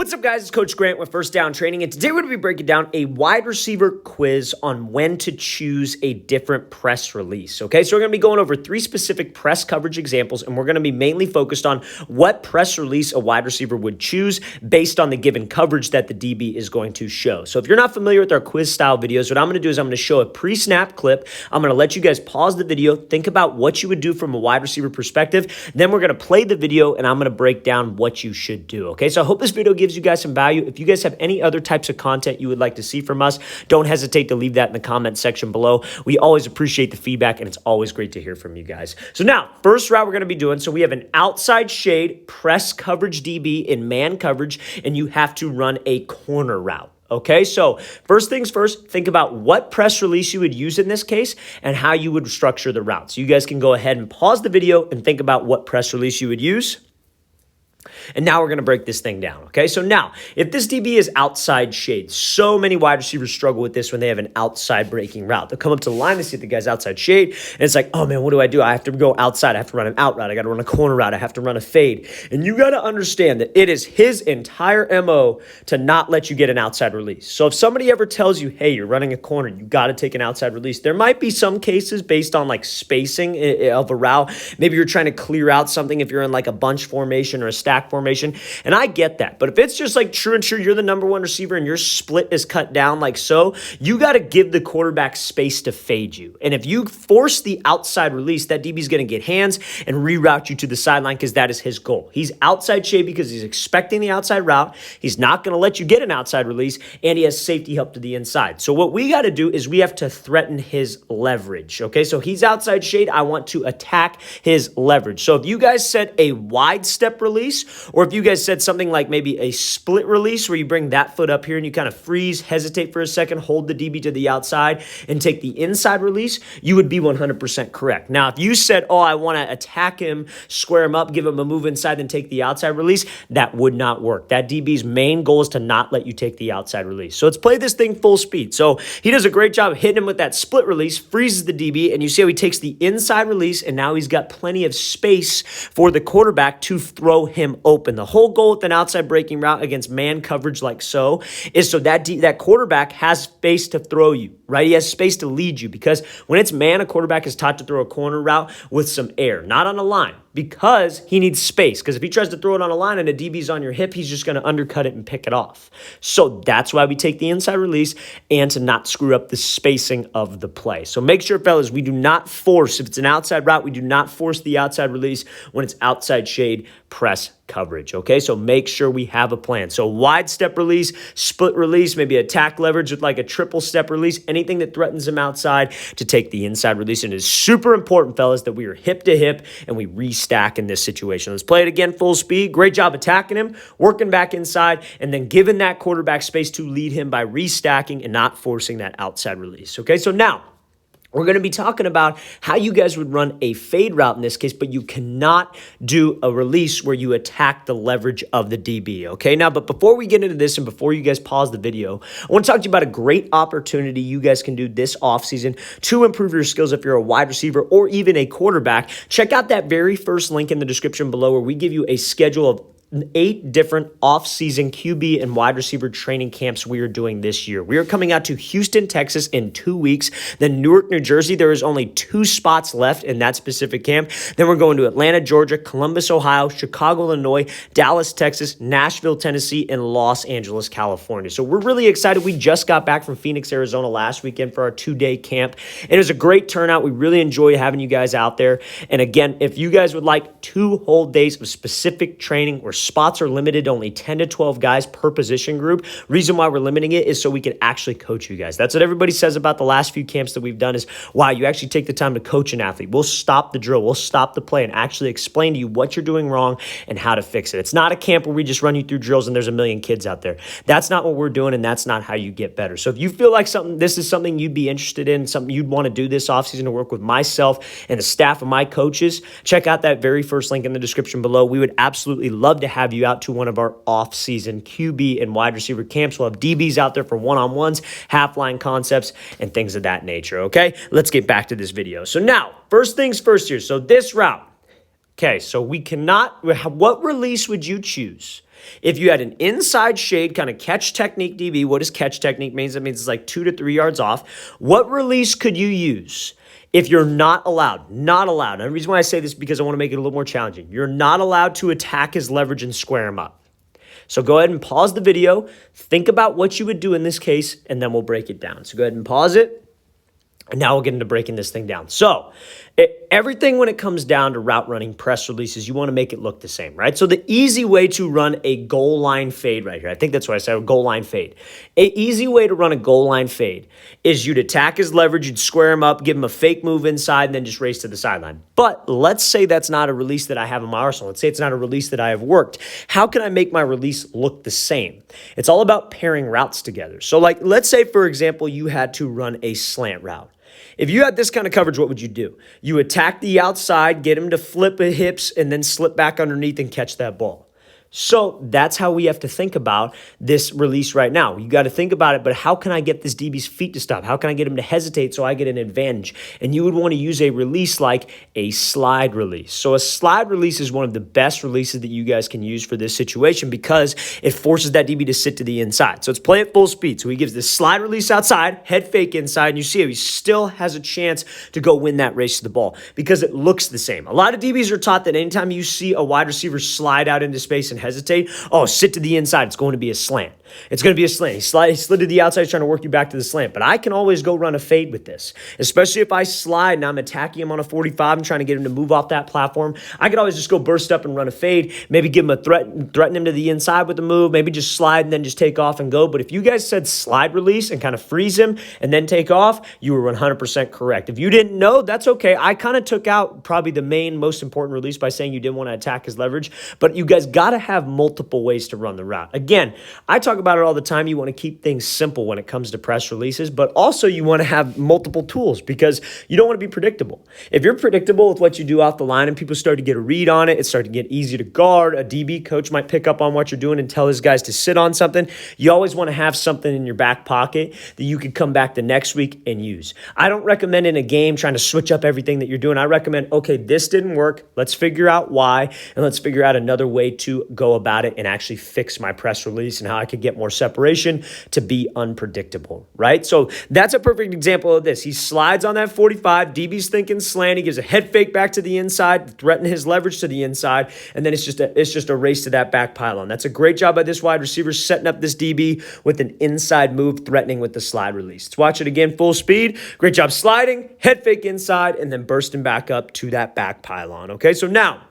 What's up, guys? It's Coach Grant with First Down Training, and today we're going to be breaking down a wide receiver quiz on when to choose a different press release, okay? So we're going to be going over 3 specific press coverage examples, and we're going to be mainly focused on what press release a wide receiver would choose based on the given coverage that the DB is going to show. So if you're not familiar with our quiz-style videos, what I'm going to do is I'm going to show a pre-snap clip. I'm going to let you guys pause the video, think about what you would do from a wide receiver perspective. Then we're going to play the video, and I'm going to break down what you should do, okay? So I hope this video gives you guys some value. If you guys have any other types of content you would like to see from us, don't hesitate to leave that in the comment section below. We always appreciate the feedback, and it's always great to hear from you guys. So now, first route we're going to be doing, so we have an outside shade press coverage DB in man coverage, and you have to run a corner route. Okay, so first things first, think about what press release you would use in this case and how you would structure the route. So you guys can go ahead and pause the video and think about what press release you would use. And now we're going to break this thing down, okay? So now, if this DB is outside shade, so many wide receivers struggle with this when they have an outside breaking route. They'll come up to the line, they see the guy's outside shade, and it's like, oh man, what do? I have to go outside. I have to run an out route. I got to run a corner route. I have to run a fade. And you got to understand that it is his entire MO to not let you get an outside release. So if somebody ever tells you, hey, you're running a corner, you got to take an outside release, there might be some cases based on like spacing of a route. Maybe you're trying to clear out something if you're in like a bunch formation or a stack formation, and I get that. But if it's just like true and true, you're the number one receiver and your split is cut down like so, you got to give the quarterback space to fade you. And if you force the outside release, that DB is going to get hands and reroute you to the sideline because that is his goal. He's outside shade because he's expecting the outside route. He's not going to let you get an outside release, and he has safety help to the inside. So what we got to do is we have to threaten his leverage, okay? So he's outside shade. I want to attack his leverage. So if you guys set a wide step release, or if you guys said something like maybe a split release where you bring that foot up here and you kind of freeze, hesitate for a second, hold the DB to the outside and take the inside release, you would be 100% correct. Now, if you said, oh, I want to attack him, square him up, give him a move inside, then take the outside release, that would not work. That DB's main goal is to not let you take the outside release. So let's play this thing full speed. So he does a great job hitting him with that split release, freezes the DB, and you see how he takes the inside release, and now he's got plenty of space for the quarterback to throw him open. The whole goal with an outside breaking route against man coverage like so is so that quarterback has space to throw you, right? He has space to lead you, because when it's man, a quarterback is taught to throw a corner route with some air, not on a line, because he needs space. Because if he tries to throw it on a line and a DB's on your hip, he's just going to undercut it and pick it off. So that's why we take the inside release, and to not screw up the spacing of the play. So make sure, fellas, we do not force, if it's an outside route, we do not force the outside release when it's outside shade press coverage, okay? So make sure we have a plan. So wide step release, split release, maybe attack leverage with like a triple step release, anything that threatens him outside, to take the inside release. And it is super important, fellas, that we are hip to hip and we restack in this situation. Let's play it again full speed. Great job attacking him, working back inside, and then giving that quarterback space to lead him by restacking and not forcing that outside release, okay? So now, we're going to be talking about how you guys would run a fade route in this case, but you cannot do a release where you attack the leverage of the DB, okay? Now, but before we get into this and before you guys pause the video, I want to talk to you about a great opportunity you guys can do this offseason to improve your skills if you're a wide receiver or even a quarterback. Check out that very first link in the description below where we give you a schedule of 8 different off-season QB and wide receiver training camps we are doing this year. We are coming out to Houston, Texas in 2 weeks. Then Newark, New Jersey, there is only 2 spots left in that specific camp. Then we're going to Atlanta, Georgia, Columbus, Ohio, Chicago, Illinois, Dallas, Texas, Nashville, Tennessee, and Los Angeles, California. So we're really excited. We just got back from Phoenix, Arizona last weekend for our 2-day camp. It was a great turnout. We really enjoy having you guys out there. And again, if you guys would like 2 whole days of specific training where spots are limited to only 10 to 12 guys per position group. Reason why we're limiting it is so we can actually coach you guys. That's what everybody says about the last few camps that we've done is, wow, you actually take the time to coach an athlete. We'll stop the drill. We'll stop the play and actually explain to you what you're doing wrong and how to fix it. It's not a camp where we just run you through drills and there's a million kids out there. That's not what we're doing, and that's not how you get better. So if you feel like this is something you'd be interested in, something you'd want to do this offseason to work with myself and the staff of my coaches, check out that very first link in the description below. We would absolutely love to have you out to one of our off-season QB and wide receiver camps. We'll have DBs out there for one-on-ones, half-line concepts, and things of that nature, okay? Let's get back to this video. So now, first things first here. So this route, okay, so we cannot, what release would you choose If you had an inside shade kind of catch technique DB, what does catch technique mean? That means it's like 2 to 3 yards off. What release could you use if you're not allowed? Not allowed. And the reason why I say this is because I want to make it a little more challenging. You're not allowed to attack his leverage and square him up. So go ahead and pause the video, think about what you would do in this case, and then we'll break it down. So go ahead and pause it, and now we'll get into breaking this thing down. So everything when it comes down to route running press releases, you want to make it look the same, right? So the easy way to run a goal line fade right here, I think that's what I said, a goal line fade. An easy way to run a goal line fade is you'd attack his leverage, you'd square him up, give him a fake move inside, and then just race to the sideline. But let's say that's not a release that I have in my arsenal. Let's say it's not a release that I have worked. How can I make my release look the same? It's all about pairing routes together. So like, let's say, for example, you had to run a slant route. If you had this kind of coverage, what would you do? You attack the outside, get him to flip the hips, and then slip back underneath and catch that ball. So that's how we have to think about this release right now. You got to think about it, but how can I get this DB's feet to stop? How can I get him to hesitate so I get an advantage? And you would want to use a release like a slide release. So a slide release is one of the best releases that you guys can use for this situation because it forces that DB to sit to the inside. So let's play at full speed. So he gives this slide release outside, head fake inside, and you see how he still has a chance to go win that race to the ball because it looks the same. A lot of DBs are taught that anytime you see a wide receiver slide out into space and hesitate, oh, sit to the inside, it's going to be a slant. It's going to be a slant. He slid to the outside, trying to work you back to the slant. But I can always go run a fade with this, especially if I slide and I'm attacking him on a 45 and trying to get him to move off that platform. I could always just go burst up and run a fade, maybe give him a threaten him to the inside with a move, maybe just slide and then just take off and go. But if you guys said slide release and kind of freeze him and then take off, you were 100% correct. If you didn't know, that's okay. I kind of took out probably the main, most important release by saying you didn't want to attack his leverage, but you guys got to have multiple ways to run the route. Again, I talk about it all the time. You want to keep things simple when it comes to press releases, but also you want to have multiple tools because you don't want to be predictable. If you're predictable with what you do off the line and people start to get a read on it, it starts to get easy to guard. A DB coach might pick up on what you're doing and tell his guys to sit on something. You always want to have something in your back pocket that you could come back the next week and use. I don't recommend in a game trying to switch up everything that you're doing. I recommend, okay, this didn't work. Let's figure out why, and let's figure out another way to go about it and actually fix my press release and how I could get more separation to be unpredictable, right? So that's a perfect example of this. He slides on that 45, DB's thinking slant, he gives a head fake back to the inside, threaten his leverage to the inside, and then it's just a race to that back pylon. That's a great job by this wide receiver setting up this DB with an inside move, threatening with the slide release. Let's watch it again, full speed. Great job sliding, head fake inside, and then bursting back up to that back pylon, okay? So now,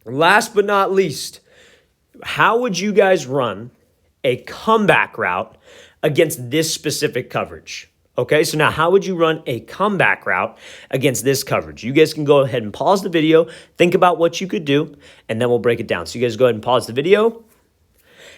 last but not least, how would you guys run a comeback route against this specific coverage? Okay, so now how would you run a comeback route against this coverage? You guys can go ahead and pause the video, think about what you could do, and then we'll break it down. So you guys go ahead and pause the video.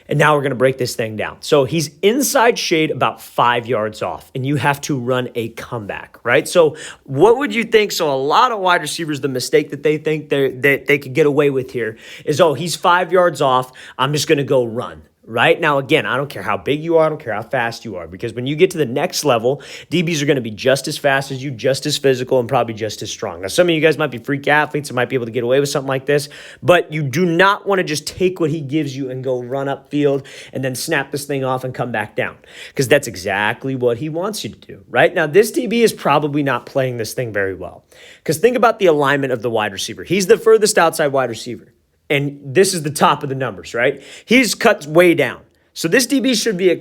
And now we're going to break this thing down. So he's inside shade about 5 yards off, and you have to run a comeback, right? So what would you think? So a lot of wide receivers, the mistake that they think that they could get away with here is, oh, he's 5 yards off, I'm just going to go run. Right? Now, again, I don't care how big you are. I don't care how fast you are, because when you get to the next level, DBs are going to be just as fast as you, just as physical, and probably just as strong. Now, some of you guys might be freak athletes and might be able to get away with something like this, but you do not want to just take what he gives you and go run upfield and then snap this thing off and come back down, because that's exactly what he wants you to do. Right? Now, this DB is probably not playing this thing very well, because think about the alignment of the wide receiver. He's the furthest outside wide receiver. And this is the top of the numbers, right? He's cut way down. So this DB should be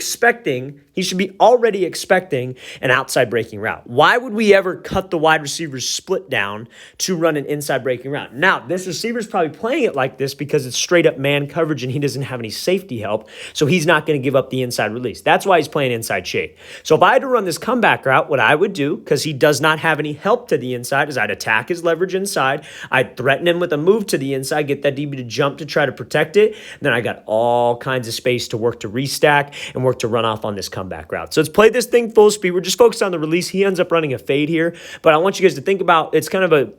he should be already expecting an outside breaking route. Why would we ever cut the wide receiver's split down to run an inside breaking route? Now, this receiver's probably playing it like this because it's straight up man coverage and he doesn't have any safety help, so he's not going to give up the inside release. That's why he's playing inside shade. So if I had to run this comeback route, what I would do, because he does not have any help to the inside, is I'd attack his leverage inside, I'd threaten him with a move to the inside, get that DB to jump to try to protect it, and then I got all kinds of space to work to restack and work to run off on this comeback route. So let's play this thing full speed. We're just focused on the release. He ends up running a fade here, but I want you guys to think about, it's kind of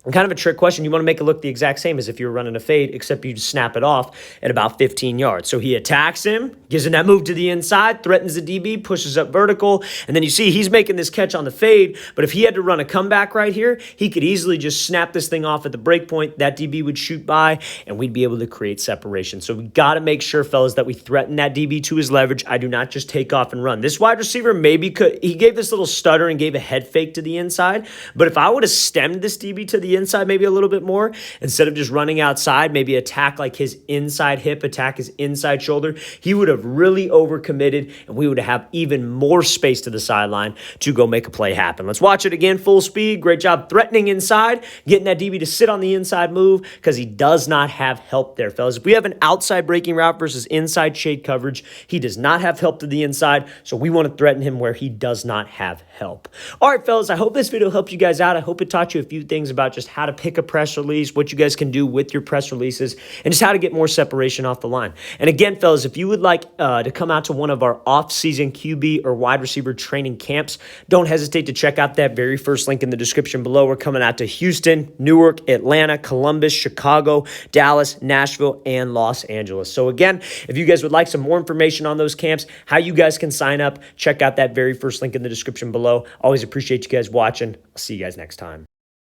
And kind of a trick question, you want to make it look the exact same as if you were running a fade, except you just snap it off at about 15 yards. So he attacks him, gives him that move to the inside, threatens the DB, pushes up vertical, and then you see he's making this catch on the fade, but if he had to run a comeback right here, he could easily just snap this thing off at the break point, that DB would shoot by, and we'd be able to create separation. So we got to make sure, fellas, that we threaten that DB to his leverage. I do not just take off and run. This wide receiver maybe could, he gave this little stutter and gave a head fake to the inside, but if I would have stemmed this DB to the inside maybe a little bit more, instead of just running outside, maybe attack like his inside hip, attack his inside shoulder, he would have really overcommitted and we would have even more space to the sideline to go make a play happen. Let's watch it again, full speed. Great job threatening inside, getting that DB to sit on the inside move because he does not have help there, fellas. If we have an outside breaking route versus inside shade coverage, he does not have help to the inside, so we want to threaten him where he does not have help. All right, fellas, I hope this video helped you guys out. I hope it taught you a few things about just how to pick a press release, what you guys can do with your press releases, and just how to get more separation off the line. And again, fellas, if you would like to come out to one of our off-season QB or wide receiver training camps, don't hesitate to check out that very first link in the description below. We're coming out to Houston, Newark, Atlanta, Columbus, Chicago, Dallas, Nashville, and Los Angeles. So again, if you guys would like some more information on those camps, how you guys can sign up, check out that very first link in the description below. Always appreciate you guys watching. I'll see you guys next time.